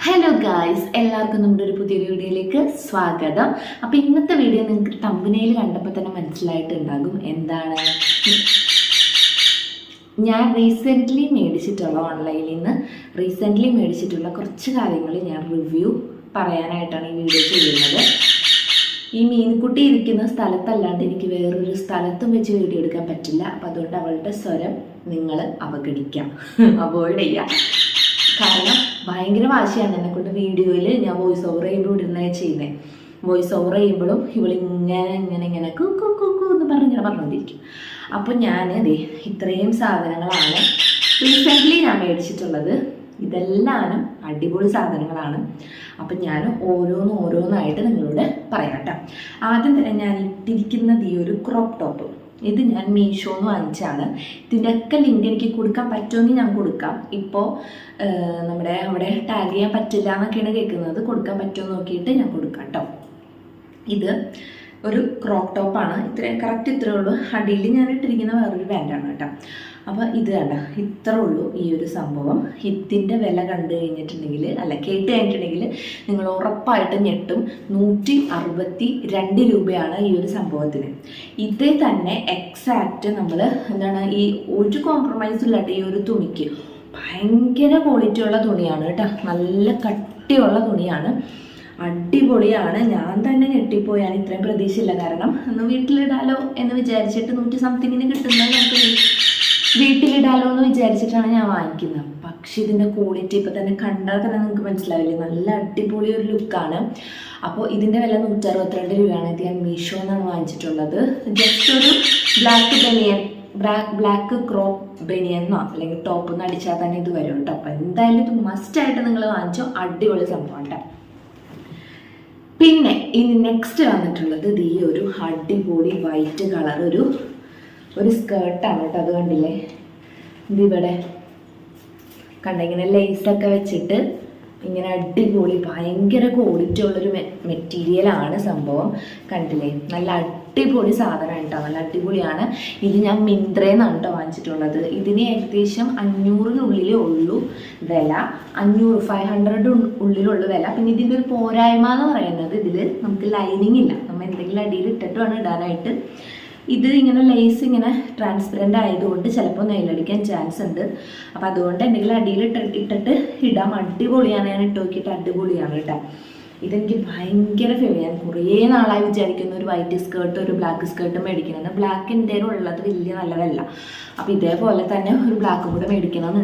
Hello guys, എല്ലാവർക്കും നമ്മുടെ ഒരു പുതിയൊരു വീഡിയോയിലേക്ക് സ്വാഗതം. അപ്പോൾ ഇന്നത്തെ വീഡിയോ നിങ്ങൾക്ക് തമ്പനയിൽ കണ്ടപ്പോൾ തന്നെ മനസ്സിലായിട്ടുണ്ടാകും എന്താണ്. ഞാൻ ഓൺലൈനിൽ നിന്ന് റീസെൻ്റ്ലി മേടിച്ചിട്ടുള്ള കുറച്ച് കാര്യങ്ങൾ ഞാൻ റിവ്യൂ പറയാനായിട്ടാണ് ഈ വീഡിയോ ചെയ്യുന്നത്. ഈ മീൻകുട്ടി ഇരിക്കുന്ന സ്ഥലത്തല്ലാണ്ട് എനിക്ക് വേറൊരു സ്ഥലത്തും വെച്ച് വീഡിയോ എടുക്കാൻ പറ്റില്ല. അപ്പം അതുകൊണ്ട് അവളുടെ സ്വരം നിങ്ങൾ അവോയ്ഡ് ചെയ്യുക. കാരണം ഭയങ്കര വാശിയാണ് എന്നെക്കൊണ്ട് വീഡിയോയിൽ ഞാൻ വോയിസ് ഓവർ ചെയ്യുമ്പോൾ ഇടുന്നത് ചെയ്യുന്നത്. വോയിസ് ഓവർ ചെയ്യുമ്പോഴും ഇങ്ങനെ കൂ കൂ കൂ കൂ എന്ന് പറഞ്ഞുകൊണ്ടിരിക്കും. അപ്പോൾ ഞാൻ ഇത്രയും സാധനങ്ങളാണ് റീസെൻ്റ്ലി ഞാൻ മേടിച്ചിട്ടുള്ളത്. ഇതെല്ലാനും അടിപൊളി സാധനങ്ങളാണ്. അപ്പം ഞാൻ ഓരോന്നായിട്ട് നിങ്ങളോട് പറയാം കേട്ടോ. ആദ്യം തന്നെ ഞാൻ ഇട്ടിരിക്കുന്നത് ഈ ഒരു ക്രോപ്പ് ടോപ്പ്. ഇത് ഞാൻ മീഷോന്ന് വാങ്ങിച്ചാണ്. ഇതിൻ്റെയൊക്കെ ലിങ്ക് എനിക്ക് കൊടുക്കാൻ പറ്റുമെങ്കിൽ ഞാൻ കൊടുക്കാം. ഇപ്പോൾ നമ്മുടെ അവിടെ ടാഗ് ചെയ്യാൻ പറ്റില്ല എന്നൊക്കെയാണ് കേൾക്കുന്നത്. കൊടുക്കാൻ പറ്റുമോ നോക്കിയിട്ട് ഞാൻ കൊടുക്കാം കേട്ടോ. ഇത് ഒരു ക്രോപ്പ് ടോപ്പാണ്. കറക്റ്റ് ഇത്രയേ ഉള്ളൂ. അടിയിൽ ഞാൻ ഇട്ടിരിക്കുന്ന വേറൊരു പാൻറ്റാണ് കേട്ടോ. അപ്പോൾ ഇത് കണ്ട ഇത്രേ ഉള്ളൂ ഈ ഒരു സംഭവം. ഇതിൻ്റെ വില കേട്ട് കഴിഞ്ഞിട്ടുണ്ടെങ്കിൽ നിങ്ങൾ ഉറപ്പായിട്ട് ഞെട്ടും. 162 രൂപയാണ് ഈ ഒരു സംഭവത്തിന്. ഇതേ തന്നെ എക്സാക്റ്റ് നമ്മൾ ഈ ഒരു കോംപ്രമൈസും ഇല്ലാത്ത ഈ ഒരു തുണിക്ക് ഭയങ്കര ക്വാളിറ്റി ഉള്ള തുണിയാണ് കേട്ടോ. നല്ല കട്ടിയുള്ള തുണിയാണ്, അടിപൊളിയാണ്. ഞാൻ തന്നെ ഞെട്ടിപ്പോയാണ്. ഇത്രയും പ്രതീക്ഷയില്ല. കാരണം ഒന്ന് വീട്ടിലിടാലോ എന്ന് വിചാരിച്ചിട്ട് 100 സംതിങ്ങിന് കിട്ടുന്നത് നമുക്ക് വീട്ടിലിടാലോ എന്ന് വിചാരിച്ചിട്ടാണ് ഞാൻ വാങ്ങിക്കുന്നത്. പക്ഷെ ഇതിൻ്റെ ക്വാളിറ്റി ഇപ്പം തന്നെ കണ്ടാൽ തന്നെ നിങ്ങൾക്ക് മനസ്സിലാവില്ലേ, നല്ല അടിപൊളി ഒരു ലുക്കാണ്. അപ്പോൾ ഇതിൻ്റെ വില 162 രൂപയാണ്. ഇത് ഞാൻ മീഷോന്നാണ് വാങ്ങിച്ചിട്ടുള്ളത്. ജസ്റ്റ് ഒരു ബ്ലാക്ക് ക്രോപ്പ് ബനിയനോ അല്ലെങ്കിൽ ടോപ്പൊന്ന് അടിച്ചാൽ തന്നെ ഇത് വരും കേട്ടോ. അപ്പോൾ എന്തായാലും ഇത് മസ്റ്റായിട്ട് നിങ്ങൾ വാങ്ങിച്ചോ. അടിപൊളി സംഭവം കേട്ടോ. പിന്നെ ഇനി നെക്സ്റ്റ് വന്നിട്ടുള്ളത് ഈ ഒരു അടിപൊളി വൈറ്റ് കളർ ഒരു സ്കേർട്ടാണ് കേട്ടോ. അത് കണ്ടില്ലേ, ഇതിവിടെ ഇങ്ങനെ ലേസൊക്കെ വെച്ചിട്ട് ഇങ്ങനെ അടിപൊളി ഭയങ്കര ക്വാളിറ്റി ഉള്ളൊരു മെറ്റീരിയലാണ് സംഭവം. കണ്ടില്ലേ, നല്ല അടിപൊളി സാധനമാണ് കേട്ടോ. നല്ല അടിപൊളിയാണ്. ഇത് ഞാൻ മിന്ത്രേന്നാണ് കേട്ടോ വാങ്ങിച്ചിട്ടുള്ളത്. ഇതിന് ഏകദേശം 500-നുള്ളിലേ ഉള്ളൂ വില. 500 ഉള്ളിലുള്ള വില. പിന്നെ ഇതിൻ്റെ ഒരു പോരായ്മ എന്ന് പറയുന്നത് ഇതിൽ നമുക്ക് ലൈനിങ് ഇല്ല. നമ്മൾ എന്തെങ്കിലും അടിയിൽ ഇട്ടിട്ട് വേണം ഇടാനായിട്ട്. ഇത് ഇങ്ങനെ ലേസ് ഇങ്ങനെ ട്രാൻസ്പെറൻ്റ് ആയതുകൊണ്ട് ചിലപ്പോൾ നെയിലടിക്കാൻ ചാൻസ് ഉണ്ട്. അപ്പം അതുകൊണ്ട് എന്തെങ്കിലും അടിയിൽ ഇട്ടിട്ട് ഇടാം. അടിപൊളിയാണ്. ഞാൻ ഇട്ട് നോക്കിയിട്ട് അടിപൊളിയാണ് കേട്ടോ. ഇതെനിക്ക് ഭയങ്കര ഫേവറേറ്റ്. ഞാൻ കുറേ നാളായി വിചാരിക്കുന്ന ഒരു വൈറ്റ് സ്കേർട്ട് ഒരു ബ്ലാക്ക് സ്കേർട്ട് മേടിക്കണമെന്ന്. ബ്ലാക്ക് എൻ്റെ ഉള്ളത് വലിയ നല്ലതല്ല. അപ്പോൾ ഇതേപോലെ തന്നെ ഒരു ബ്ലാക്കും കൂടെ മേടിക്കണം.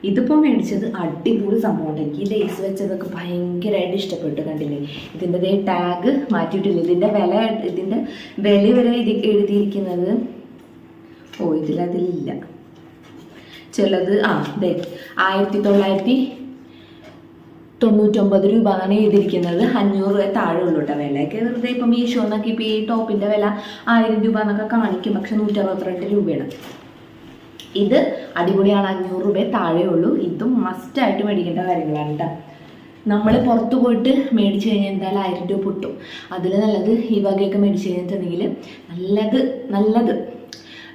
ഇതിപ്പോൾ മേടിച്ചത് അടിപൊളി സംഭവമുണ്ട്. എനിക്ക് ഈ ലേസ് വെച്ചതൊക്കെ ഭയങ്കരമായിട്ട് ഇഷ്ടപ്പെട്ടു. കണ്ടില്ലേ, ഇതിൻ്റെ ടാഗ് മാറ്റിയിട്ടില്ല. ഇതിൻ്റെ വില വരെ എഴുതിയിരിക്കുന്നത് ഇതിലതിലില്ല. ചിലത് 1999 രൂപ എന്നാണ് എഴുതിയിരിക്കുന്നത്. 500 രൂപ താഴെ ഉള്ളൂ കേട്ടോ. വിലയൊക്കെ വെറുതെ ഇപ്പം മീഷോന്നൊക്കെ ഇപ്പോൾ ഈ ടോപ്പിൻ്റെ വില 1000 രൂപ എന്നൊക്കെ കാണിക്കും. പക്ഷെ 162 രൂപയാണ്. ഇത് അടിപൊളിയാണ്. 500 രൂപ താഴെ ഉള്ളൂ. ഇതും മസ്റ്റായിട്ട് മേടിക്കേണ്ട കാര്യങ്ങളാണ് കേട്ടോ. നമ്മൾ പുറത്ത് പോയിട്ട് മേടിച്ച് കഴിഞ്ഞാൽ എന്തായാലും 1000 രൂപ പൊട്ടും. അതിൽ നല്ലത് ഈ വകയൊക്കെ മേടിച്ച് കഴിഞ്ഞിട്ടുണ്ടെങ്കിൽ നല്ലത്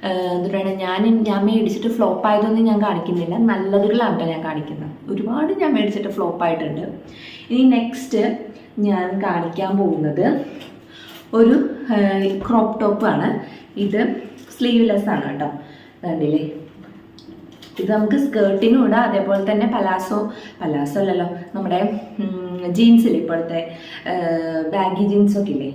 എന്തുകൊണ്ടാണ് ഞാൻ മേടിച്ചിട്ട് ഫ്ലോപ്പ് ആയതൊന്നും ഞാൻ കാണിക്കുന്നില്ല. നല്ലതുകളാണ് കേട്ടോ ഞാൻ കാണിക്കുന്നത്. ഒരുപാട് ഞാൻ മേടിച്ചിട്ട് ഫ്ലോപ്പ് ആയിട്ടുണ്ട്. ഇനി നെക്സ്റ്റ് ഞാൻ കാണിക്കാൻ പോകുന്നത് ഒരു ക്രോപ്പ് ടോപ്പാണ്. ഇത് സ്ലീവ്ലെസ് ആണ് കേട്ടോ. കണ്ടില്ലേ, ഇത് നമുക്ക് സ്കേർട്ടിനും ഇടാം. അതേപോലെ തന്നെ പലാസോ അല്ലല്ലോ, നമ്മുടെ ജീൻസിൽ ഇപ്പോഴത്തെ ബാഗി ജീൻസൊക്കെ ഇല്ലേ,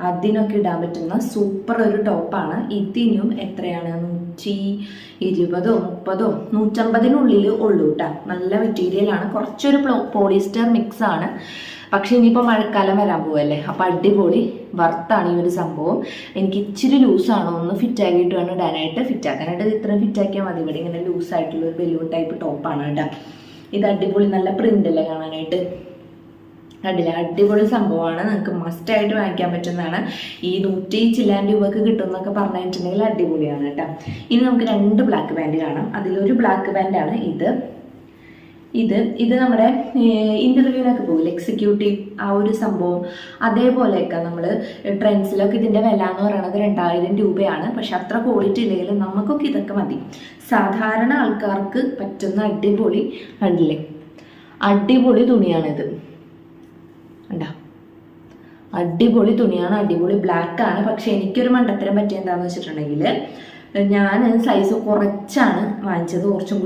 അതിനൊക്കെ ഇടാൻ പറ്റുന്ന സൂപ്പർ ഒരു ടോപ്പാണ്. ഇതിനും എത്രയാണ് 120-130 150-നുള്ളിൽ ഉള്ളൂ കേട്ടോ. നല്ല മെറ്റീരിയലാണ്. കുറച്ചൊരു പോളിസ്റ്റർ മിക്സ് ആണ്. പക്ഷെ ഇനിയിപ്പോൾ മഴക്കാലം വരാൻ പോവല്ലേ, അപ്പോൾ അടിപൊളി വർത്താണ് ഈ ഒരു സംഭവം. എനിക്ക് ഇച്ചിരി ലൂസാണോ ഒന്ന് ഫിറ്റാക്കിയിട്ട് വേണം ഇടാനായിട്ട്. ഫിറ്റാക്കാനായിട്ട് ഇത്രയും ഫിറ്റാക്കിയാൽ മതി. ഇവിടെ ഇങ്ങനെ ലൂസായിട്ടുള്ള ഒരു ബലൂൺ ടൈപ്പ് ടോപ്പാണ് കേട്ടോ. ഇത് അടിപൊളി നല്ല പ്രിൻ്റ് അല്ലേ കാണാനായിട്ട്. അടിപൊളി സംഭവമാണ്. നിങ്ങൾക്ക് മസ്റ്റായിട്ട് വാങ്ങിക്കാൻ പറ്റുന്നതാണ്. ഈ 100 ചില്ലാൻ രൂപക്ക് കിട്ടുമെന്നൊക്കെ പറഞ്ഞിട്ടുണ്ടെങ്കിൽ അടിപൊളിയാണ് കേട്ടോ. ഇനി നമുക്ക് 2 ബ്ലാക്ക് പാൻറ്റ് കാണാം. അതിലൊരു ബ്ലാക്ക് പാൻറ്റാണ് ഇത് നമ്മുടെ ഇൻ്റർവ്യൂവിനൊക്കെ പോകില്ല, എക്സിക്യൂട്ടീവ് ആ ഒരു സംഭവം. അതേപോലെയൊക്കെ നമ്മൾ ട്രെൻഡ്സിലൊക്കെ ഇതിൻ്റെ വില എന്ന് പറയുന്നത് 2000 രൂപയാണ്. പക്ഷെ അത്ര ക്വാളിറ്റി ഇല്ലെങ്കിലും നമുക്കൊക്കെ ഇതൊക്കെ മതി. സാധാരണ ആൾക്കാർക്ക് പറ്റുന്ന അടിപൊളി കണ്ടില്ലേ, അടിപൊളി തുണിയാണിത്. കണ്ടോ, അടിപൊളി തുണിയാണ്, അടിപൊളി ബ്ലാക്ക് ആണ്. പക്ഷെ എനിക്കൊരു മണ്ടത്തരം പറ്റിയ എന്താണെന്ന് വെച്ചിട്ടുണ്ടെങ്കിൽ ഞാൻ സൈസ് കുറച്ചാണ് വാങ്ങിച്ചത്. കുറച്ചും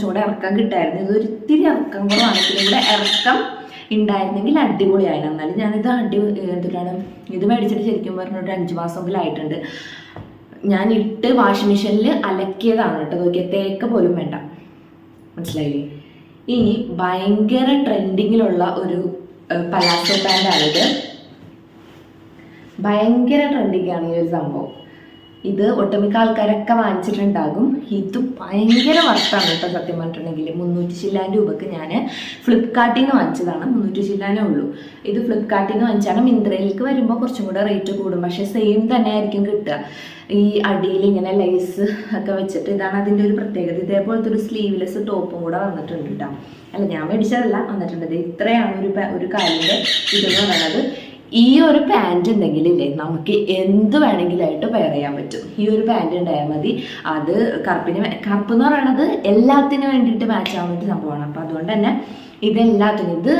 കൂടെ ഇറക്കം കിട്ടായിരുന്നു. ഇത് ഒരിത്തിരി ഇറക്കം കുറവാണ്. ഇതിലും കൂടെ ഇറക്കം ഉണ്ടായിരുന്നെങ്കിൽ അടിപൊളിയായിരുന്നു. എന്നാലും ഞാനിത് ഇത് മേടിച്ചിട്ട് ശരിക്കും പറഞ്ഞൊരു 5 മാസമെങ്കിലും ആയിട്ടുണ്ട്. ഞാൻ ഇട്ട് വാഷിംഗ് മെഷീനിൽ അലക്കിയതാണ് കേട്ടോ. നോക്കിയാൽ തേക്ക പോലും വേണ്ട, മനസ്സിലായില്ലേ? ഇനി ഭയങ്കര ട്രെൻഡിങ്ങിലുള്ള ഒരു പലാസോ പാൻ്റാണിത്. ഭയങ്കര ട്രെൻഡിങ് ആണ് ഈ ഒരു സംഭവം. ഇത് ഒട്ടുമിക്ക ആൾക്കാരൊക്കെ വാങ്ങിച്ചിട്ടുണ്ടാകും. ഇത് ഭയങ്കര വർത്താണ് കേട്ടോ. സത്യം പറഞ്ഞിട്ടുണ്ടെങ്കിൽ 300 ചില്ലാൻ രൂപക്ക് ഞാൻ ഫ്ലിപ്കാർട്ടിൽ നിന്ന് വാങ്ങിച്ചതാണ്. 300 ചില്ലാനേ ഉള്ളൂ. ഇത് ഫ്ലിപ്കാർട്ടിൽ നിന്ന് വാങ്ങിച്ചാണ്. മിന്ത്രയിലേക്ക് വരുമ്പോൾ കുറച്ചും കൂടെ റേറ്റ് കൂടും, പക്ഷേ സെയിം തന്നെ ആയിരിക്കും കിട്ടുക. ഈ അടിയിൽ ഇങ്ങനെ ലേസ് ഒക്കെ വെച്ചിട്ട്, ഇതാണ് അതിൻ്റെ ഒരു പ്രത്യേകത. ഇതേപോലത്തെ ഒരു സ്ലീവ്ലെസ് ടോപ്പും കൂടെ വന്നിട്ടുണ്ട് കേട്ടോ. അല്ല, ഞാൻ മേടിച്ചതല്ല, വന്നിട്ടുണ്ട്. ഇത്രയാണ് ഒരു കാലിൻ്റെ ഇതെന്ന് പറയുന്നത്. ഈ ഒരു പാൻറ് ഉണ്ടെങ്കിലേ നമുക്ക് എന്ത് വേണമെങ്കിലായിട്ട് പെയർ ചെയ്യാൻ പറ്റും. ഈ ഒരു പാൻറ് ഉണ്ടായാൽ മതി. അത് കറുപ്പ് എന്ന് പറയുന്നത് എല്ലാത്തിനും വേണ്ടിയിട്ട് മാച്ച് ആവുന്ന ഒരു സംഭവമാണ്. അപ്പം അതുകൊണ്ട് തന്നെ ഇതെല്ലാത്തിനും, ഇത്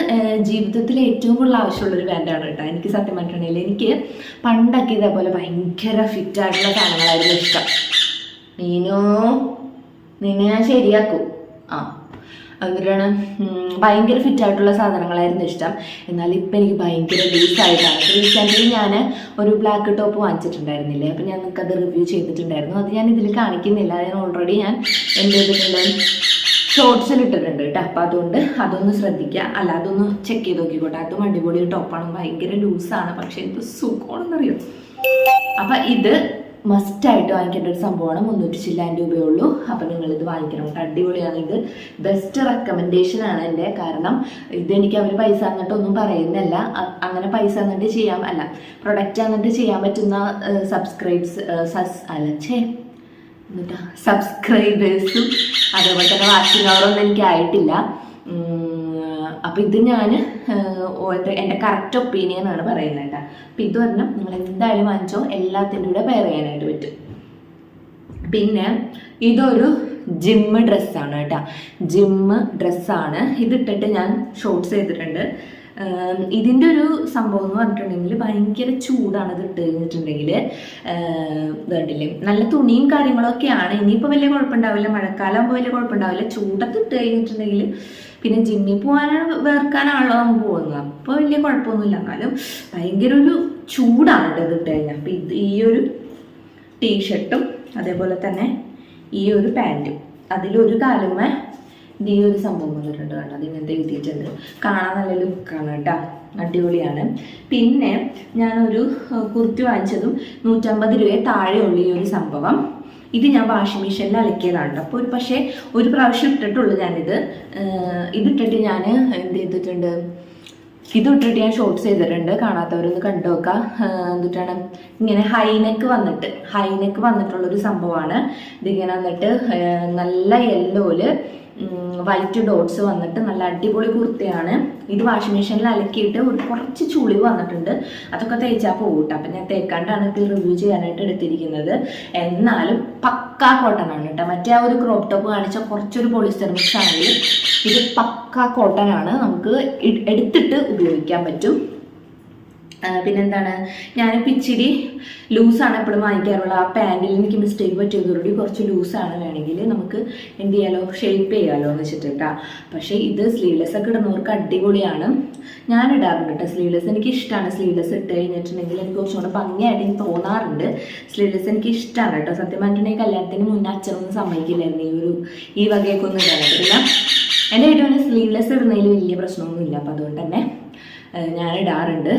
ജീവിതത്തിൽ ഏറ്റവും കൂടുതൽ ആവശ്യമുള്ളൊരു പാൻറ്റാണ് കേട്ടോ. എനിക്ക് സത്യം പറഞ്ഞിട്ടുണ്ടെങ്കിൽ എനിക്ക് പണ്ടൊക്കെ ഇതേപോലെ ഭയങ്കര ഫിറ്റായിട്ടുള്ള സാധനങ്ങളായിരുന്നു ഇഷ്ടം. നിന്നെ ഞാൻ ശരിയാക്കും. എന്നിട്ടാണ് ഭയങ്കര ഫിറ്റായിട്ടുള്ള സാധനങ്ങളായിരുന്നു ഇഷ്ടം. എന്നാൽ ഇപ്പം എനിക്ക് ഭയങ്കര ലൂസായിട്ടാണ്. റീസെൻ്റ്ലി ഞാൻ ഒരു ബ്ലാക്ക് ടോപ്പ് വാങ്ങിച്ചിട്ടുണ്ടായിരുന്നില്ലേ, അപ്പം ഞാൻ നിങ്ങൾക്കത് റിവ്യൂ ചെയ്തിട്ടുണ്ടായിരുന്നു. അത് ഞാൻ ഇതിൽ കാണിക്കുന്നില്ല. ഞാൻ ഓൾറെഡി എന്ത് ചെയ്തിട്ടുണ്ട്, ഷോർട്സിൽ ഇട്ടിട്ടുണ്ട് കേട്ടോ. അപ്പം അതുകൊണ്ട് അതൊന്ന് ശ്രദ്ധിക്കുക. അല്ല, അതൊന്ന് ചെക്ക് ചെയ്ത് നോക്കിക്കോട്ടെ. അതും അടിപൊളി ടോപ്പാണ്. ഭയങ്കര ലൂസാണ്, പക്ഷേ എന്ത് സുഖമാണെന്നറിയോ. അപ്പം ഇത് മസ്റ്റായിട്ട് വാങ്ങിക്കേണ്ട ഒരു സംഭവമാണ്. 300 ചില്ലാൻ രൂപയേ ഉള്ളൂ. അപ്പം നിങ്ങളിത് വാങ്ങിക്കണം. അടിപൊളിയാണ്. ഇത് ബെസ്റ്റ് റെക്കമെൻഡേഷനാണ് എൻ്റെ. കാരണം ഇതെനിക്ക് അവർ പൈസ തന്നിട്ടൊന്നും പറയുന്നില്ല. അങ്ങനെ പൈസ തന്നിട്ട് പ്രൊഡക്റ്റ് തന്നിട്ട് ചെയ്യാൻ പറ്റുന്ന സബ്സ്ക്രൈബേഴ്സും അതേപോലെ തന്നെ വാച്ചിങ് അവറൊന്നും എനിക്ക് ആയിട്ടില്ല. അപ്പം ഇത് ഞാൻ എൻ്റെ കറക്റ്റ് ഒപ്പീനിയനാണ് പറയുന്നത് കേട്ടോ. അപ്പം ഇത് പറഞ്ഞാൽ നിങ്ങൾ എന്തായാലും വാങ്ങിച്ചോ, എല്ലാത്തിൻ്റെ കൂടെ പെയർ ചെയ്യാനായിട്ട് പറ്റും. പിന്നെ ഇതൊരു ജിമ്മ് ഡ്രസ്സാണ് കേട്ടോ. ജിമ്മ് ഡ്രസ്സാണ്. ഇതിട്ടിട്ട് ഞാൻ ഷോർട്സ് ചെയ്തിട്ടുണ്ട്. ഇതിൻ്റെ ഒരു സംഭവം എന്ന് പറഞ്ഞിട്ടുണ്ടെങ്കിൽ ഭയങ്കര ചൂടാണ്. ഇത് ഇട്ട് കഴിഞ്ഞിട്ടുണ്ടെങ്കിൽ ഇതുണ്ടില്ലേ, നല്ല തുണിയും കാര്യങ്ങളൊക്കെയാണ്. ഇനിയിപ്പോൾ വലിയ കുഴപ്പമുണ്ടാവില്ല, മഴക്കാലമാകുമ്പോൾ വലിയ കുഴപ്പമുണ്ടാവില്ല. ചൂടത്ത് ഇട്ട് കഴിഞ്ഞിട്ടുണ്ടെങ്കിൽ പിന്നെ ജിമ്മിൽ വേർക്കാനാണല്ലോ നമുക്ക് പോകുന്നത്, അപ്പോൾ വലിയ കുഴപ്പമൊന്നുമില്ല. എന്നാലും ഭയങ്കര ഒരു ചൂടാണ് ഇത് ഇട്ട് കഴിഞ്ഞാൽ. അപ്പം ഈ ഒരു ടീഷർട്ടും അതേപോലെ തന്നെ ഈ ഒരു പാൻറ്റും, അതിലൊരു കാലുമേ ഈ ഒരു സംഭവം വന്നിട്ടുണ്ട് കേട്ടോ. അതിങ്ങനത്തെ എഴുതിയിട്ടുണ്ട്. കാണാൻ നല്ല ലുക്കാണ് കേട്ടോ, അടിപൊളിയാണ്. പിന്നെ ഞാനൊരു കുർത്തി വാങ്ങിച്ചതും 150 രൂപയെ താഴെയുള്ള ഈ ഒരു സംഭവം. ഇത് ഞാൻ വാഷിംഗ് മെഷീനിൽ അലക്കിയതാണ് കേട്ടോ. അപ്പോൾ പക്ഷേ ഒരു പ്രാവശ്യം ഇട്ടിട്ടുള്ളൂ ഞാനിത്. ഇതിട്ടിട്ട് ഞാൻ എന്ത് ചെയ്തിട്ടുണ്ട്, ഇതിട്ടിട്ട് ഞാൻ ഷോർട്സ് ചെയ്തിട്ടുണ്ട്. കാണാത്തവരൊന്ന് കണ്ടു നോക്കാം. എന്നിട്ടാണ് ഇങ്ങനെ ഹൈനെക്ക് വന്നിട്ടുള്ളൊരു സംഭവമാണ്. ഇതിങ്ങനെ വന്നിട്ട് നല്ല യെല്ലോയില് വൈറ്റ് ഡോട്ട്സ് വന്നിട്ട് നല്ല അടിപൊളി കുർത്തയാണ്. ഇത് വാഷിംഗ് മെഷീനിൽ അലക്കിയിട്ട് കുറച്ച് ചുളിവ് വന്നിട്ടുണ്ട്. അതൊക്കെ തേച്ചാൽ പോകട്ടെ. അപ്പം ഞാൻ തേക്കാണ്ടാണ് ഇത് റിവ്യൂ ചെയ്യാനായിട്ട് എടുത്തിരിക്കുന്നത്. എന്നാലും പക്കാ കോട്ടൺ ആണ് കേട്ടോ. മറ്റേ ആ ഒരു ക്രോപ്പ് ടോപ്പ് കാണിച്ച കുറച്ചൊരു പോളിസ്റ്റർ മിക്സ് ആണെങ്കിൽ ഇത് പക്കാ കോട്ടൺ ആണ്. നമുക്ക് എടുത്തിട്ട് ഉപയോഗിക്കാൻ പറ്റും. പിന്നെന്താണ്, ഞാനിപ്പോൾ ഇച്ചിരി ലൂസാണ് എപ്പോഴും വാങ്ങിക്കാറുള്ളത്. ആ പാൻറ്റിൽ എനിക്ക് മിസ്റ്റേക്ക് പറ്റിയതോടുകൂടി കുറച്ച് ലൂസാണ്. വേണമെങ്കിൽ നമുക്ക് എന്ത് ചെയ്യാലോ, ഷേപ്പ് ചെയ്യാലോ എന്ന് വെച്ചിട്ടാ. പക്ഷേ ഇത് സ്ലീവ്ലെസ് ഒക്കെ ഇടുന്നവർക്ക് അടിപൊളിയാണ്. ഞാൻ ഇടാറുണ്ട് കേട്ടോ സ്ലീവ്ലെസ്. എനിക്ക് ഇഷ്ടമാണ് സ്ലീവ്ലെസ് ഇട്ട് കഴിഞ്ഞിട്ടുണ്ടെങ്കിൽ എനിക്ക് കുറച്ചും കൂടെ ഭംഗിയായിട്ട് എനിക്ക് തോന്നാറുണ്ട്. സ്ലീവ്ലെസ് എനിക്ക് ഇഷ്ടമാണ് കേട്ടോ. സത്യം പറഞ്ഞിട്ടുണ്ടെങ്കിൽ കല്യാണത്തിന് മുന്നേ അച്ഛനൊന്നും സമ്മതിക്കില്ലായിരുന്നു ഈ വകയൊക്കെ ഒന്നും ഇടാനായിട്ട്. പിന്നെ എൻ്റെ വീട്ടിൽ സ്ലീവ്ലെസ് ഇടുന്നതിൽ വലിയ പ്രശ്നമൊന്നുമില്ല. അപ്പം അതുകൊണ്ട് തന്നെ ഞാൻ ഇടാറുണ്ട്.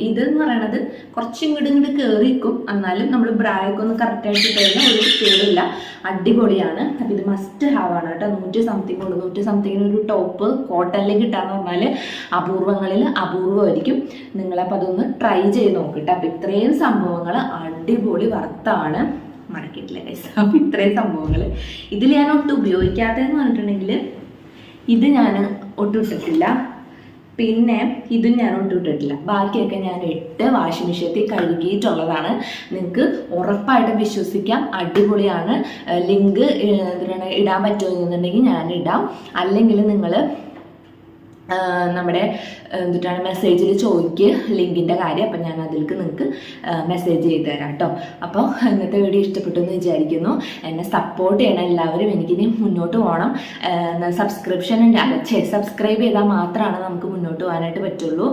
ഇതെന്ന് പറയണത് കുറച്ചിങ്ങോട്ട് കയറിക്കും. എന്നാലും നമ്മൾ ബ്രായൊക്കെ ഒന്ന് കറക്റ്റായിട്ട് ഇട്ടുകഴിഞ്ഞാൽ ഒരു കേടില്ല, അടിപൊളിയാണ്. അപ്പം ഇത് മസ്റ്റ് ഹാവ് ആണ് കേട്ടോ. 100 സംതിങ് ഉള്ളൂ. 100 സംതിങ്ങിന് ഒരു ടോപ്പ് കോട്ടണിലേക്ക് കിട്ടാന്ന് പറഞ്ഞാൽ അപൂർവങ്ങളിൽ അപൂർവമായിരിക്കും. നിങ്ങളപ്പോൾ അതൊന്ന് ട്രൈ ചെയ്ത് നോക്കിയിട്ട്. അപ്പം ഇത്രയും സംഭവങ്ങൾ അടിപൊളി വർത്താണ്. മടക്കിയിട്ടില്ല ഗൈസ്. അപ്പം ഇത്രയും സംഭവങ്ങൾ ഇതിൽ ഞാൻ ഒട്ടും ഉപയോഗിക്കാത്തതെന്ന് പറഞ്ഞിട്ടുണ്ടെങ്കിൽ ഇത് ഞാൻ ഒട്ടും ഇട്ടിട്ടില്ല. പിന്നെ ഇതും ഞാൻ ഒട്ടിട്ടിട്ടില്ല. ബാക്കിയൊക്കെ ഞാൻ ഇട്ട് വാഷിംഗ് മെഷീനിൽ കഴുകിയിട്ടുള്ളതാണ്. നിങ്ങൾക്ക് ഉറപ്പായിട്ടും വിശ്വസിക്കാം, അടിപൊളിയാണ്. ലിങ്ക് ഇടാൻ പറ്റുമെന്നുണ്ടെങ്കിൽ ഞാൻ ഇടാം. അല്ലെങ്കിൽ നിങ്ങൾ നമ്മുടെ എന്തിട്ടാണ് മെസ്സേജിൽ ചോദിക്കുക ലിങ്കിൻ്റെ കാര്യം. അപ്പം ഞാൻ അതിലേക്ക് നിങ്ങൾക്ക് മെസ്സേജ് ചെയ്ത് തരാം കേട്ടോ. അപ്പോൾ ഇന്നത്തെ വീഡിയോ ഇഷ്ടപ്പെട്ടു എന്ന് വിചാരിക്കുന്നു. എന്നെ സപ്പോർട്ട് ചെയ്യണം എല്ലാവരും. എനിക്കിനി മുന്നോട്ട് പോകണം. സബ്സ്ക്രൈബ് ചെയ്താൽ മാത്രമാണ് നമുക്ക് മുന്നോട്ട് പോകാനായിട്ട് പറ്റുള്ളൂ.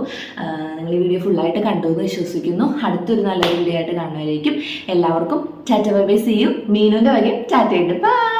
നിങ്ങൾ ഈ വീഡിയോ ഫുള്ളായിട്ട് കണ്ടു എന്ന് വിശ്വസിക്കുന്നു. അടുത്തൊരു നല്ലൊരു വീഡിയോ ആയിട്ട് കാണുന്നവരായിരിക്കും. എല്ലാവർക്കും tata bye bye, see you. മീനുവിൻ്റെ വകയും ടാറ്റയുണ്ട്. ബൈ.